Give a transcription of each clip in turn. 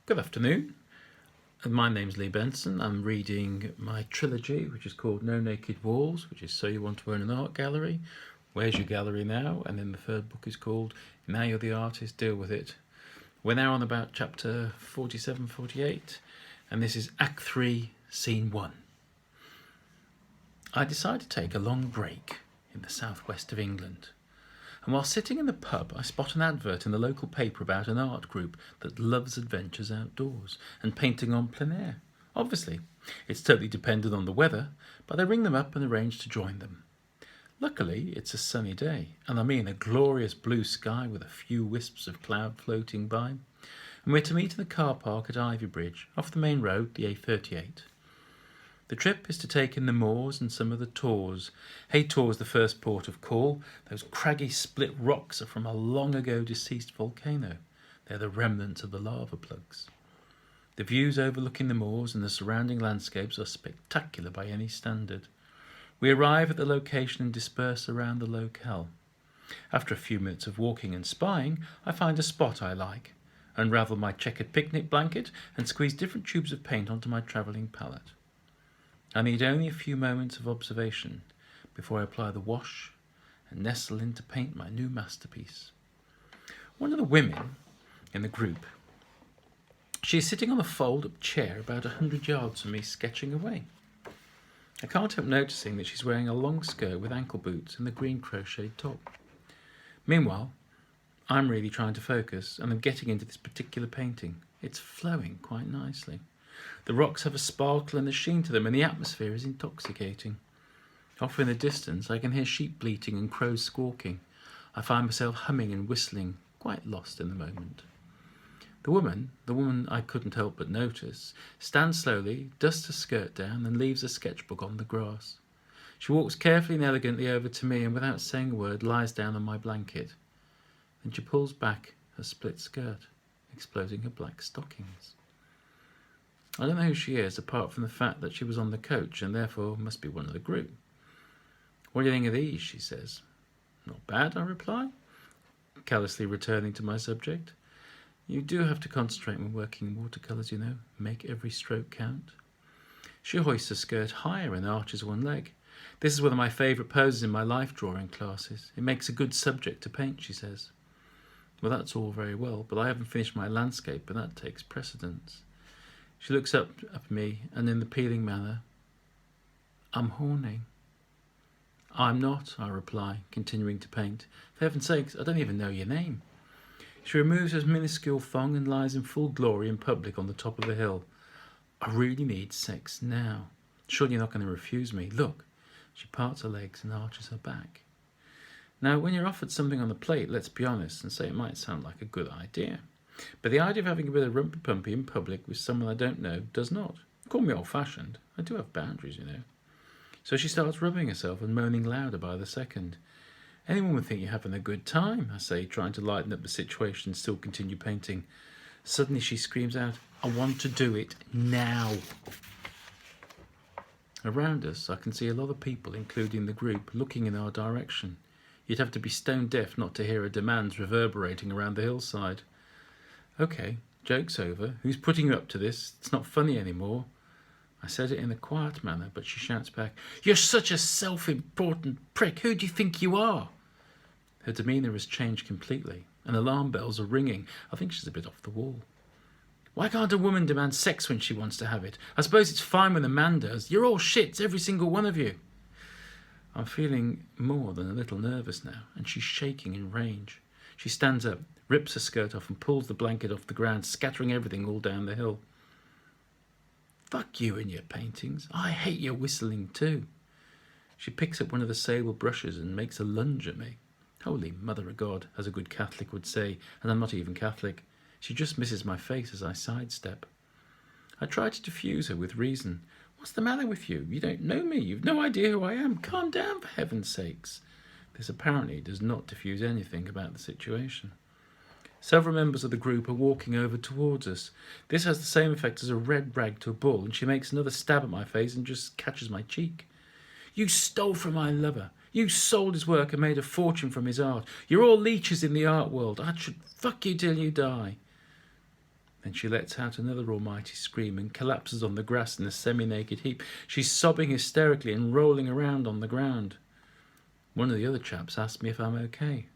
Good afternoon. My name's Lee Benson. I'm reading my trilogy, which is called No Naked Walls, which is So You Want to Own an Art Gallery, Where's Your Gallery Now? And then the third book is called Now You're the Artist, Deal With It. We're now on about chapter 47, 48, and this is Act 3, Scene 1. I decide to take a long break in the southwest of England. And while sitting in the pub, I spot an advert in the local paper about an art group that loves adventures outdoors and painting on plein air. Obviously, it's totally dependent on the weather, but I ring them up and arrange to join them. Luckily, it's a sunny day, and I mean a glorious blue sky with a few wisps of cloud floating by. And we're to meet in the car park at Ivybridge, off the main road, the A38. The trip is to take in the moors and some of the tors. Haytor's the first port of call. Those craggy split rocks are from a long ago deceased volcano. They're the remnants of the lava plugs. The views overlooking the moors and the surrounding landscapes are spectacular by any standard. We arrive at the location and disperse around the locale. After a few minutes of walking and spying, I find a spot I like, unravel my checkered picnic blanket and squeeze different tubes of paint onto my travelling palette. I need only a few moments of observation before I apply the wash and nestle in to paint my new masterpiece. One of the women in the group, she is sitting on a fold-up chair about 100 yards from me, sketching away. I can't help noticing that she's wearing a long skirt with ankle boots and the green crocheted top. Meanwhile, I'm really trying to focus and I'm getting into this particular painting. It's flowing quite nicely. The rocks have a sparkle and a sheen to them, and the atmosphere is intoxicating. Off in the distance, I can hear sheep bleating and crows squawking. I find myself humming and whistling, quite lost in the moment. The woman I couldn't help but notice, stands slowly, dusts her skirt down, and leaves a sketchbook on the grass. She walks carefully and elegantly over to me, and without saying a word, lies down on my blanket. Then she pulls back her split skirt, exposing her black stockings. I don't know who she is, apart from the fact that she was on the coach and therefore must be one of the group. What do you think of these? She says. Not bad, I reply, callously returning to my subject. You do have to concentrate when working in watercolours, you know. Make every stroke count. She hoists her skirt higher and arches one leg. This is one of my favourite poses in my life drawing classes. It makes a good subject to paint, she says. Well, that's all very well, but I haven't finished my landscape and that takes precedence. She looks up at me and in the appealing manner, I'm horny. I'm not, I reply, continuing to paint. For heaven's sakes, I don't even know your name. She removes her minuscule thong and lies in full glory in public on the top of a hill. I really need sex now. Surely you're not going to refuse me. Look, she parts her legs and arches her back. Now, when you're offered something on the plate, let's be honest and say it might sound like a good idea. But the idea of having a bit of rumpy-pumpy in public with someone I don't know does not. Call me old-fashioned. I do have boundaries, you know. So she starts rubbing herself and moaning louder by the second. Anyone would think you're having a good time, I say, trying to lighten up the situation and still continue painting. Suddenly she screams out, I want to do it now. Around us, I can see a lot of people, including the group, looking in our direction. You'd have to be stone deaf not to hear her demands reverberating around the hillside. Okay, joke's over. Who's putting you up to this? It's not funny anymore. I said it in a quiet manner, but she shouts back, You're such a self-important prick. Who do you think you are? Her demeanour has changed completely, and alarm bells are ringing. I think she's a bit off the wall. Why can't a woman demand sex when she wants to have it? I suppose it's fine when a man does. You're all shits, every single one of you. I'm feeling more than a little nervous now, and she's shaking in rage. She stands up, rips her skirt off and pulls the blanket off the ground, scattering everything all down the hill. Fuck you and your paintings. I hate your whistling too. She picks up one of the sable brushes and makes a lunge at me. Holy Mother of God, as a good Catholic would say, and I'm not even Catholic. She just misses my face as I sidestep. I try to defuse her with reason. What's the matter with you? You don't know me. You've no idea who I am. Calm down, for heaven's sakes. This apparently does not diffuse anything about the situation. Several members of the group are walking over towards us. This has the same effect as a red rag to a bull, and she makes another stab at my face and just catches my cheek. You stole from my lover. You sold his work and made a fortune from his art. You're all leeches in the art world. I should fuck you till you die. Then she lets out another almighty scream and collapses on the grass in a semi-naked heap. She's sobbing hysterically and rolling around on the ground. One of the other chaps asks me if I'm okay.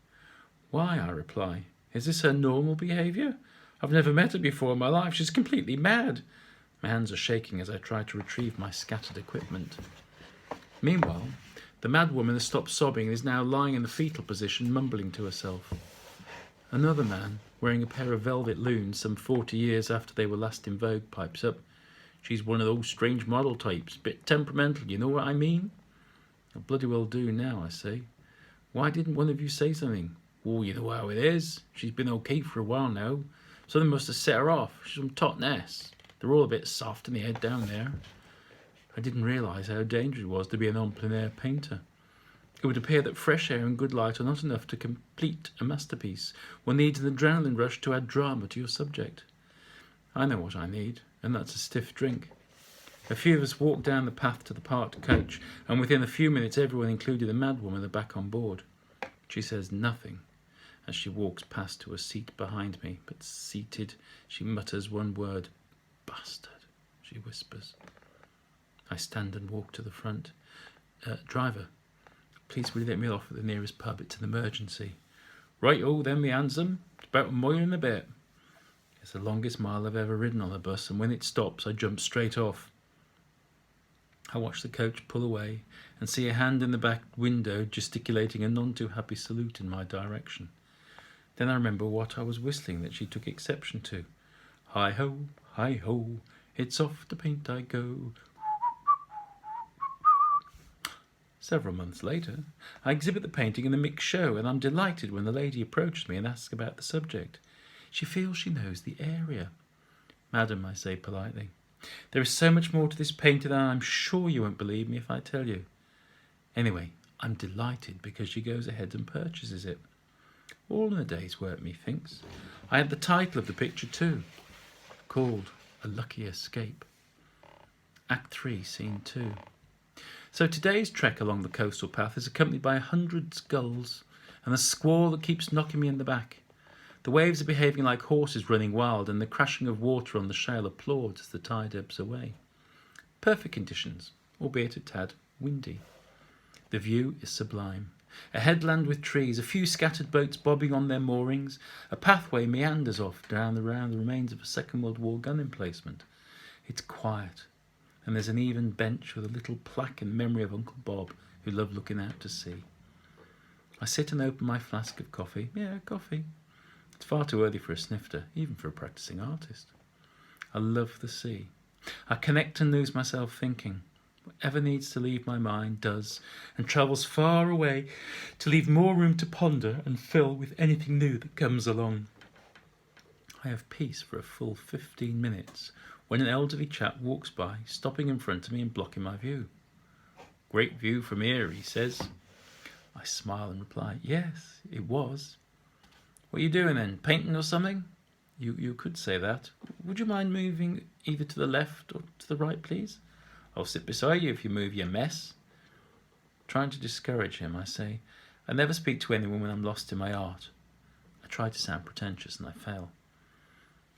Why, I reply. Is this her normal behaviour? I've never met her before in my life. She's completely mad. My hands are shaking as I try to retrieve my scattered equipment. Meanwhile, the mad woman has stopped sobbing and is now lying in the fetal position, mumbling to herself. Another man, wearing a pair of velvet loons some 40 years after they were last in vogue, pipes up. She's one of those strange model types, bit temperamental, you know what I mean? I bloody well do now, I say. Why didn't one of you say something? Oh, you know how it is. She's been okay for a while now. Something must have set her off. She's from Totnes. They're all a bit soft in the head down there. I didn't realise how dangerous it was to be an en plein air painter. It would appear that fresh air and good light are not enough to complete a masterpiece. One needs an adrenaline rush to add drama to your subject. I know what I need, and that's a stiff drink. A few of us walk down the path to the parked coach, and within a few minutes everyone, including the madwoman, are back on board. She says nothing as she walks past to a seat behind me, but seated, she mutters one word. Bastard, she whispers. I stand and walk to the front. Driver, please will you let me off at the nearest pub? It's an emergency. Right-o, then, me handsome. It's about a mile and a bit. It's the longest mile I've ever ridden on a bus, and when it stops, I jump straight off. I watch the coach pull away and see a hand in the back window gesticulating a none-too-happy salute in my direction. Then I remember what I was whistling that she took exception to. Hi-ho, it's off to paint I go. Several months later, I exhibit the painting in the mixed show, and I'm delighted when the lady approaches me and asks about the subject. She feels she knows the area. Madam, I say politely, there is so much more to this painting than I'm sure you won't believe me if I tell you. Anyway, I'm delighted because she goes ahead and purchases it. All in a day's work, methinks. I had the title of the picture too, called A Lucky Escape. Act 3, Scene 2. So today's trek along the coastal path is accompanied by 100 skulls and a squall that keeps knocking me in the back. The waves are behaving like horses running wild, and the crashing of water on the shale applauds as the tide ebbs away. Perfect conditions, albeit a tad windy. The view is sublime. A headland with trees, a few scattered boats bobbing on their moorings, a pathway meanders off down around the remains of a Second World War gun emplacement. It's quiet, and there's an even bench with a little plaque in memory of Uncle Bob, who loved looking out to sea. I sit and open my flask of coffee. Yeah, coffee. It's far too early for a snifter, even for a practicing artist. I love the sea. I connect and lose myself thinking. Whatever needs to leave my mind does, and travels far away to leave more room to ponder and fill with anything new that comes along. I have peace for a full 15 minutes when an elderly chap walks by, stopping in front of me and blocking my view. Great view from here, he says. I smile and reply, yes, it was. What are you doing then, painting or something? You could say that. Would you mind moving either to the left or to the right, please? I'll sit beside you if you move, you mess. Trying to discourage him, I say, I never speak to anyone when I'm lost in my art. I try to sound pretentious and I fail.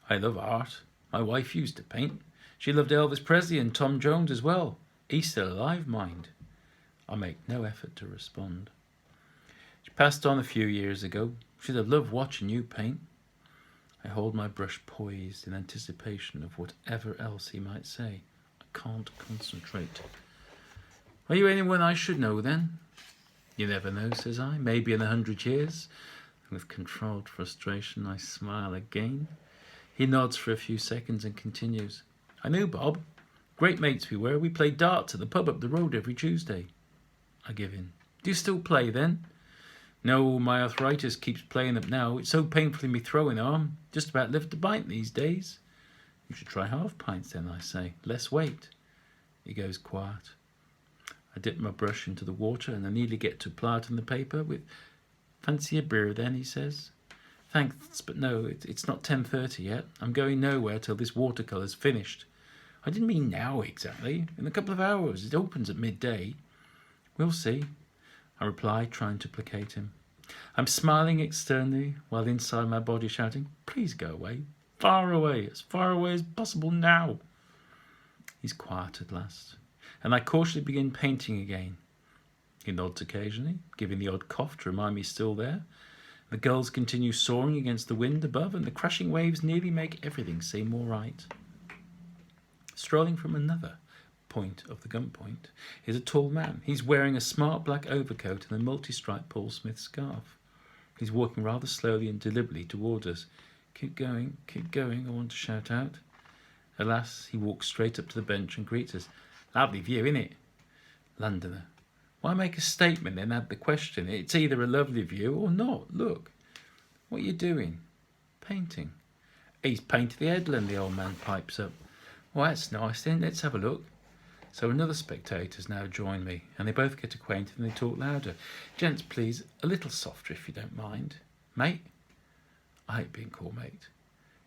I love art. My wife used to paint. She loved Elvis Presley and Tom Jones as well. He's still alive, mind. I make no effort to respond. She passed on a few years ago. She'd have loved watching you paint. I hold my brush poised in anticipation of whatever else he might say. I can't concentrate. Are you anyone I should know then? You never know, says I. Maybe in 100 years. With controlled frustration, I smile again. He nods for a few seconds and continues. I knew Bob. Great mates we were. We played darts at the pub up the road every Tuesday. I give in. Do you still play then? No, my arthritis keeps playing up now. It's so painful in me throwing arm. Just about lift a pint these days. You should try half pints then, I say. Less weight. He goes quiet. I dip my brush into the water and I nearly get to apply it on the paper with... Fancy a beer then, he says. Thanks, but no, it's not 10:30 yet. I'm going nowhere till this watercolour's finished. I didn't mean now exactly. In a couple of hours. It opens at midday. We'll see, I reply, trying to placate him. I'm smiling externally while inside my body shouting, please go away. as far away as possible now. He's quiet at last, and I cautiously begin painting again. He nods occasionally, giving the odd cough to remind me he's still there. The gulls continue soaring against the wind above, and the crashing waves nearly make everything seem all right. Strolling from another point of the gun point is a tall man. He's wearing a smart black overcoat and a multi-striped Paul Smith scarf. He's walking rather slowly and deliberately toward us. Keep going, I want to shout out. Alas, he walks straight up to the bench and greets us. Lovely view, innit? Londoner. Why make a statement then add the question? It's either a lovely view or not. Look. What are you doing? Painting. He's painted the headland, the old man pipes up. Well, that's nice then. Let's have a look. So another spectator's now joined me, and they both get acquainted and they talk louder. Gents, please, a little softer if you don't mind. Mate? I hate being called mate.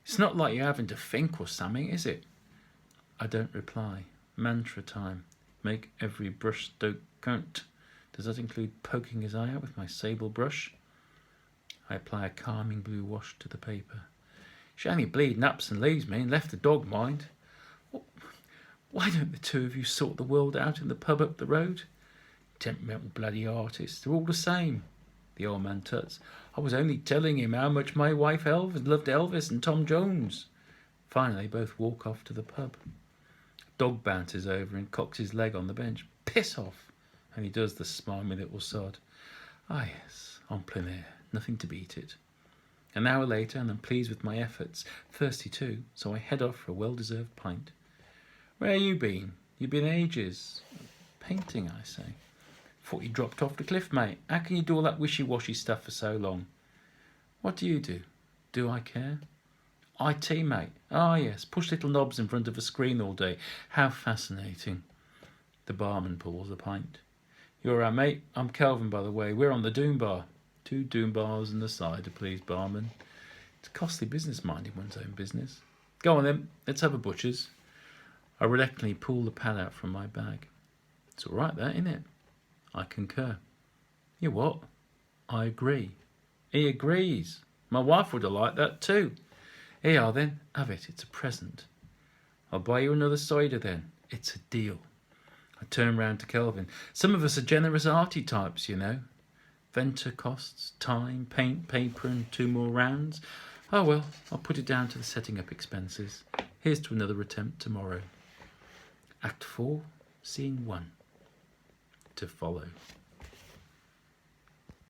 It's not like you're having to think or something, is it? I don't reply. Mantra time. Make every brush stroke count. Does that include poking his eye out with my sable brush? I apply a calming blue wash to the paper. She only bleeding ups and leaves me and left the dog, mind. Why don't the two of you sort the world out in the pub up the road? Temperamental bloody artists, they're all the same. The old man tuts. I was only telling him how much my wife Elvis loved Elvis and Tom Jones. Finally, both walk off to the pub. Dog bounces over and cocks his leg on the bench. Piss off! And he does the smarmy little sod. Ah yes, en plein air, nothing to beat it. An hour later, and I'm pleased with my efforts. Thirsty too, so I head off for a well-deserved pint. Where you been? You been ages. Painting, I say. Thought you dropped off the cliff, mate. How can you do all that wishy-washy stuff for so long? What do you do? Do I care? IT, mate. Ah, yes. Push little knobs in front of a screen all day. How fascinating. The barman pulls a pint. You're all right, mate. I'm Kelvin, by the way. We're on the Doom Bar. 2 Doom Bars and a cider, please, barman. It's costly business minding one's own business. Go on then. Let's have a butcher's. I reluctantly pull the pad out from my bag. It's all right, that, isn't it? I concur. You what? I agree. He agrees. My wife would have liked that too. Here you are then. Have it. It's a present. I'll buy you another cider then. It's a deal. I turn round to Kelvin. Some of us are generous arty types, you know. Venter costs, time, paint, paper and 2 more rounds. Oh well, I'll put it down to the setting up expenses. Here's to another attempt tomorrow. Act 4, Scene 1. To follow.